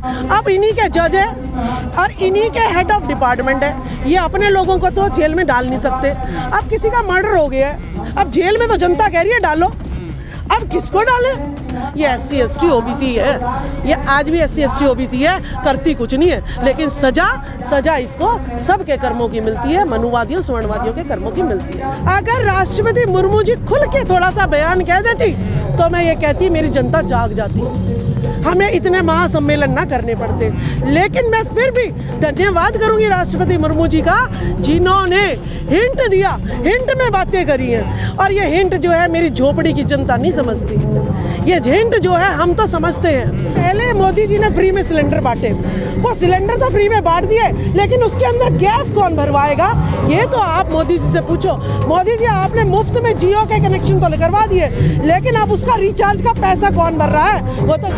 अब इन्हीं के जज है और इन्हीं के हेड ऑफ डिपार्टमेंट है। ये अपने लोगों को तो जेल में डाल नहीं सकते। अब किसी का मर्डर हो गया है, अब जेल में तो जनता कह रही है डालो, अब किसको डाले? ये SC ST OBC है, ये आज भी SC ST OBC है, करती कुछ नहीं है, लेकिन सजा इसको सबके कर्मों की मिलती है, मनुवादियों स्वर्णवादियों के कर्मों की मिलती है। अगर राष्ट्रपति मुर्मू जी खुल के थोड़ा सा बयान कह देती तो मैं ये कहती मेरी जनता जाग जाती, हमें इतने महासम्मेलन ना करने पड़ते। लेकिन मैं फिर भी धन्यवाद करूंगी राष्ट्रपति मुर्मू जी का, जिन्होंने हिंट दिया, हिंट में बातें करी हैं। और ये हिंट जो है मेरी झोपड़ी की जनता नहीं समझती, ये हिंट जो है हम तो समझते हैं। पहले मोदी जी ने फ्री में सिलेंडर बांटे, वो सिलेंडर तो फ्री में बांट दिए, लेकिन उसके अंदर गैस कौन भरवाएगा ये तो आप मोदी जी से पूछो। मोदी जी आपने मुफ्त में जियो के कनेक्शन तो लगवा दिए, लेकिन अब उसका रिचार्ज का पैसा कौन भर रहा है? वो तो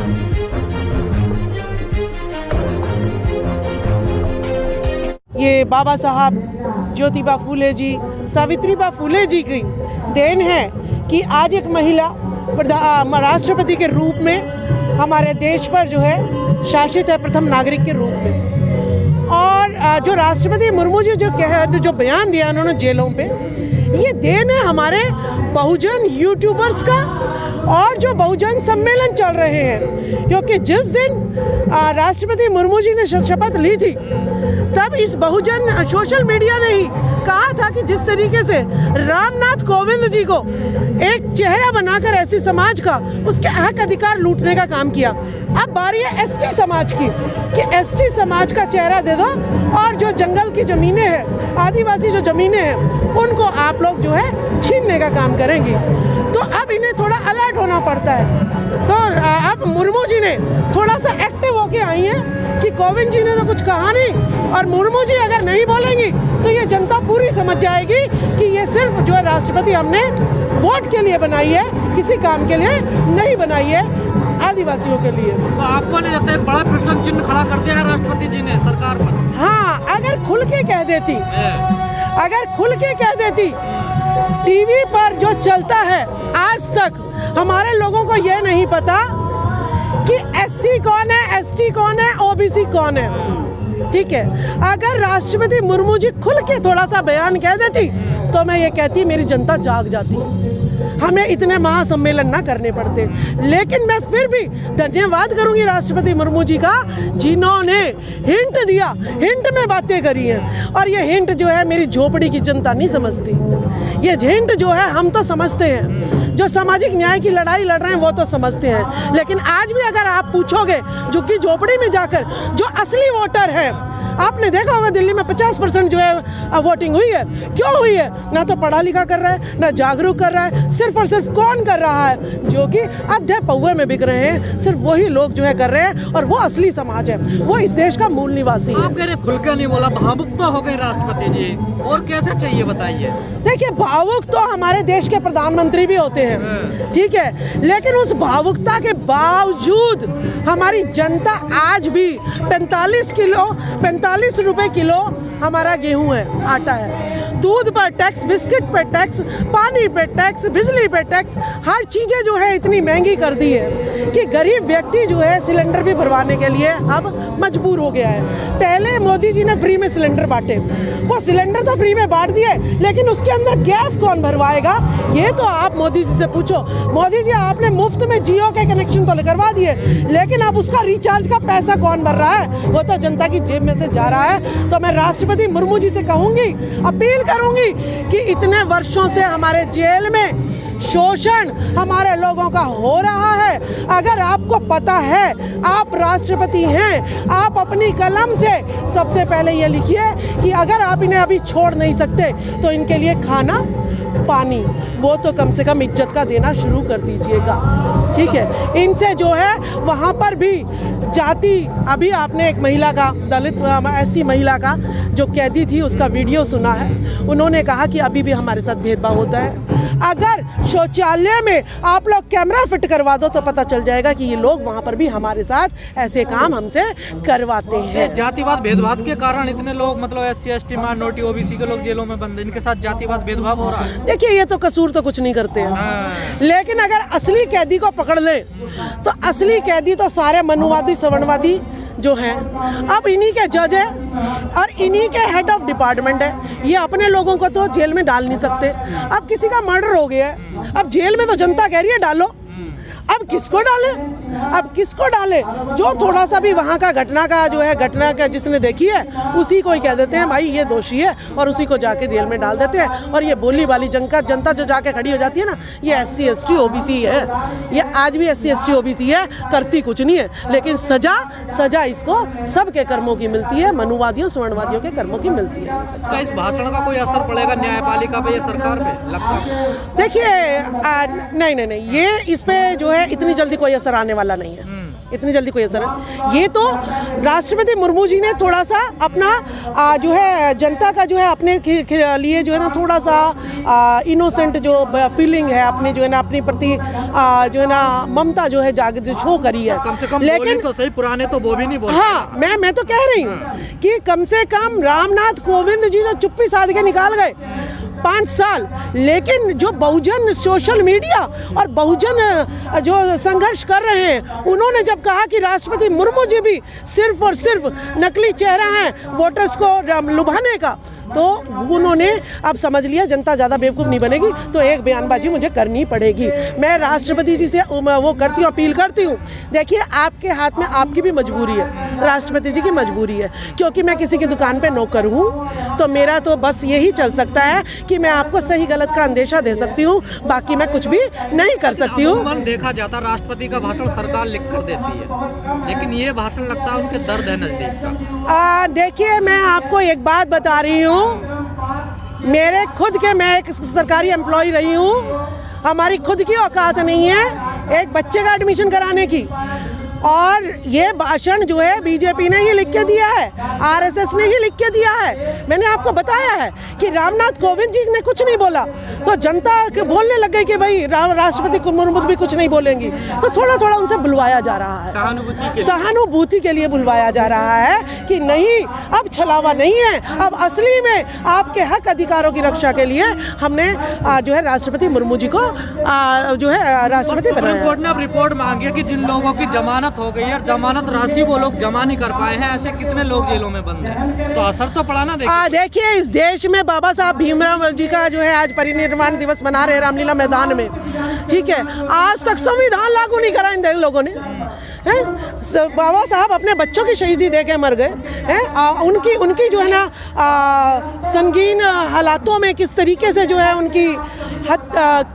ये बाबा साहब ज्योतिबा फूले जी, सावित्रीबा फूले जी की देन है कि आज एक महिला राष्ट्रपति के रूप में हमारे देश पर जो है शासित है, प्रथम नागरिक के रूप में। और जो राष्ट्रपति मुर्मू जी जो बयान दिया उन्होंने जेलों पे, ये देन है हमारे बहुजन यूट्यूबर्स का और जो बहुजन सम्मेलन चल रहे हैं। क्योंकि जिस दिन राष्ट्रपति मुर्मू जी ने शपथ ली थी, तब इस बहुजन सोशल मीडिया ने ही कहा था कि जिस तरीके से रामनाथ कोविंद जी को एक चेहरा बनाकर ऐसी समाज का उसके हक अधिकार लूटने का काम किया। अब बारी है ST समाज की कि ST समाज का चेहरा दे दो और जो जंगल की ज़मीनें हैं, आदिवासी जो ज़मीनें हैं, उनको आप लोग जो है छीनने का काम करेंगी। तो अब इन्हें थोड़ा अलर्ट होना पड़ता है। तो अब मुर्मू जी ने थोड़ा सा एक्टिव होके आई हैं कि कोविंद जी ने तो कुछ कहा नहीं, और मुर्मू जी अगर नहीं बोलेंगी तो ये जनता पूरी समझ जाएगी कि ये सिर्फ जो है राष्ट्रपति हमने वोट के लिए बनाई है, किसी काम के लिए नहीं बनाई है, आदिवासियों के लिए। तो आपको नहीं लगता एक बड़ा प्रश्न चिन्ह खड़ा कर दिया है राष्ट्रपति जी ने सरकार पर? हाँ, अगर खुल के कह देती, अगर खुल के कह देती, टीवी पर जो चलता है आज तक हमारे लोगों को ये नहीं पता कि SC कौन है, ST कौन है, OBC कौन है। ठीक है, अगर राष्ट्रपति मुर्मू जी खुल के थोड़ा सा बयान कह देती तो मैं ये कहती मेरी जनता जाग जाती, हमें इतने महासम्मेलन ना करने पड़ते। लेकिन मैं फिर भी धन्यवाद करूंगी राष्ट्रपति मुर्मू जी का, जिन्होंने हिंट दिया, हिंट में बातें करी हैं। और ये हिंट जो है मेरी झोपड़ी की जनता नहीं समझती, ये हिंट जो है हम तो समझते हैं। जो सामाजिक न्याय की लड़ाई लड़ रहे हैं वो तो समझते हैं, लेकिन आज भी अगर आप पूछोगे झुग्गी झोपड़ी में जाकर जो असली वोटर है, आपने देखा होगा दिल्ली में 50% जो है वोटिंग हुई है। क्यों हुई है? ना तो पढ़ा लिखा कर रहा है, ना जागरूक कर रहा है, सिर्फ और सिर्फ कौन कर रहा है? जो कि अधे पौवे में बिक रहे हैं, सिर्फ वही लोग जो है कर रहे हैं, और वो असली समाज है, वो इस देश का मूल निवासी है। आप कह रहे खुलकर नहीं बोला, भावुक तो हो गए राष्ट्रपति जी, और कैसे चाहिए बताइए? देखिए, भावुक तो हमारे देश के प्रधानमंत्री भी होते हैं, ठीक है, लेकिन उस भावुकता के बावजूद हमारी जनता आज भी 45 रुपए किलो हमारा गेहूं है, आटा है, दूध पर टैक्स, बिस्किट पे टैक्स, पानी पे टैक्स, बिजली पे टैक्स, हर चीज़ें जो है इतनी महंगी कर दी है कि गरीब व्यक्ति जो है सिलेंडर भी भरवाने के लिए अब मजबूर हो गया है। पहले मोदी जी ने फ्री में सिलेंडर बांटे, वो सिलेंडर तो फ्री में बांट दिए, लेकिन उसके अंदर गैस कौन भरवाएगा ये तो आप मोदी जी से पूछो। मोदी जी आपने मुफ्त में जियो के कनेक्शन तो लगवा दिए, लेकिन अब उसका रिचार्ज का पैसा कौन भर रहा है? वो तो जनता की जेब में से जा रहा है। तो मैं राष्ट्रपति मुर्मू जी से कहूँगी, अपील करूंगी कि इतने वर्षों से हमारे जेल में शोषण हमारे लोगों का हो रहा है, अगर आपको पता है, आप राष्ट्रपति हैं, आप अपनी कलम से सबसे पहले ये लिखिए कि अगर आप इन्हें अभी छोड़ नहीं सकते तो इनके लिए खाना, पानी, वो तो कम से कम इज्जत का देना शुरू कर दीजिएगा। ठीक है, इनसे जो है वहाँ पर भी जाति, अभी आपने एक महिला का, दलित ऐसी महिला का जो कैदी थी उसका वीडियो सुना है, उन्होंने कहा कि अभी भी हमारे साथ भेदभाव होता है। अगर शौचालय में आप लोग कैमरा फिट करवा दो तो पता चल जाएगा कि ये लोग वहाँ पर भी हमारे साथ ऐसे काम हमसे करवाते हैं। जातिवाद भेदभाव के कारण इतने लोग, मतलब SC ST माइनॉरिटी OBC के लोग जेलों में बंद हैं, इनके साथ जातिवाद भेदभाव हो रहा है। देखिए ये तो कसूर तो कुछ नहीं करते हैं, लेकिन अगर असली कैदी को पकड़ ले तो असली कैदी तो सारे मनुवादी सवर्णवादी जो हैं, अब इन्हीं के जज है और इन्हीं के हेड ऑफ डिपार्टमेंट है। ये अपने लोगों को तो जेल में डाल नहीं सकते। अब किसी का मर्डर हो गया है, अब जेल में तो जनता कह रही है डालो, अब किसको डाले, अब किसको डाले? जो थोड़ा सा भी वहाँ का घटना का जिसने देखी है उसी को ही कह देते हैं भाई ये दोषी है और उसी को जाके जेल में डाल देते हैं। और ये बोली वाली जनता जो जाके खड़ी हो जाती है ना, ये SC ST OBC है, ये आज भी SC ST OBC है, करती कुछ नहीं है, लेकिन सजा इसको सबके कर्मों की मिलती है, मनुवादियों स्वर्णवादियों के कर्मों की मिलती है। क्या इस भाषण का कोई असर पड़ेगा न्यायपालिका पे या सरकार पे, लगता है? देखिए नहीं, ये इस पे जो है इतनी जल्दी कोई असर आने वाला नहीं है, इतनी जल्दी कोई असर है। ये तो राष्ट्रपति मुर्मू जी ने थोड़ा सा अपना जो है जनता का जो है अपने लिए जो है ना थोड़ा सा इनोसेंट जो फीलिंग है अपनी जो है ना अपनी प्रति जो है ना ममता जो है जो शो करी है। कम से कम लेकिन तो सही, पुराने तो वो भी नहीं बोलते। हाँ, मैं तो कह रही हूँ कि कम से कम रामनाथ कोविंद जी जो चुप्पी साध के निकाल गए 5 साल, लेकिन जो बहुजन सोशल मीडिया और बहुजन जो संघर्ष कर रहे हैं, उन्होंने जब कहा कि राष्ट्रपति मुर्मू जी भी सिर्फ और सिर्फ नकली चेहरा हैं वोटर्स को लुभाने का, तो उन्होंने अब समझ लिया जनता ज़्यादा बेवकूफ़ नहीं बनेगी, तो एक बयानबाजी मुझे करनी पड़ेगी। मैं राष्ट्रपति जी से वो करती हूँ, अपील करती हूँ। देखिए आपके हाथ में आपकी भी मजबूरी है, राष्ट्रपति जी की मजबूरी है, क्योंकि मैं किसी की दुकान पे नौकर हूँ, तो मेरा तो बस यही चल सकता है कि मैं आपको सही गलत का अंदेशा दे सकती हूँ, बाकी मैं कुछ भी नहीं कर सकती हूँ। देखा जाता राष्ट्रपति का भाषण सरकार लिख कर देती है, लेकिन ये भाषण लगता है उनके दर्द है नजदीक का। देखिए मैं आपको एक बात बता रही हूँ, मेरे खुद के मैं एक सरकारी एम्प्लॉय रही हूँ, हमारी खुद की औकात नहीं है एक बच्चे का एडमिशन कराने की, और ये भाषण जो है बीजेपी ने ही लिख के दिया है, RSS ने ही लिख के दिया है। मैंने आपको बताया है कि रामनाथ कोविंद जी ने कुछ नहीं बोला, तो जनता बोलने लग गई कि भाई राष्ट्रपति मुर्मू भी कुछ नहीं बोलेंगी, तो थोड़ा थोड़ा उनसे बुलवाया जा रहा है, सहानुभूति के लिए बुलवाया जा रहा है कि नहीं अब छलावा नहीं है, अब असली में आपके हक अधिकारों की रक्षा के लिए हमने जो है राष्ट्रपति मुर्मू जी को जो है राष्ट्रपति बनाया। कोर्ट ने अब रिपोर्ट मांगी है कि जिन लोगों की जमानत हो गई है, जमानत राशि वो लोग जमा नहीं कर पाए हैं, ऐसे कितने लोग जेलों में बंद हैं, तो असर तो पड़ा ना। देखिए इस देश में बाबा साहब भीमराव जी का जो है आज परिनिर्वाण दिवस मना रहे रामलीला मैदान में, ठीक है, आज तक संविधान लागू नहीं करा इन लोगों ने, हैं? बाबा साहब अपने बच्चों की शहीदी दे के मर गए हैं, उनकी जो है ना संगीन हालातों में किस तरीके से जो है उनकी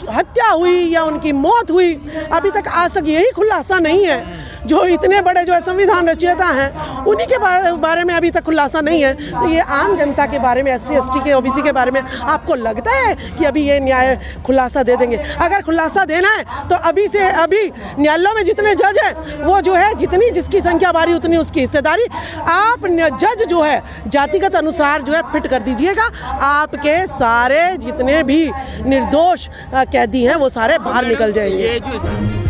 हत्या हुई या उनकी मौत हुई, अभी तक आज तक यही खुलासा नहीं है। जो इतने बड़े जो है संविधान रचयिता हैं उन्हीं के बारे में अभी तक खुलासा नहीं है, तो ये आम जनता के बारे में SC ST के OBC के बारे में आपको लगता है कि अभी ये न्याय खुलासा दे देंगे? अगर खुलासा देना है तो अभी से अभी न्यायालयों में जितने जज हैं वो जो है जितनी जिसकी संख्या बारी उतनी उसकी हिस्सेदारी, आप जज जो है जातिगत अनुसार जो है फिट कर दीजिएगा, आपके सारे जितने भी निर्दोष कैदी हैं वो सारे बाहर निकल जाएंगे।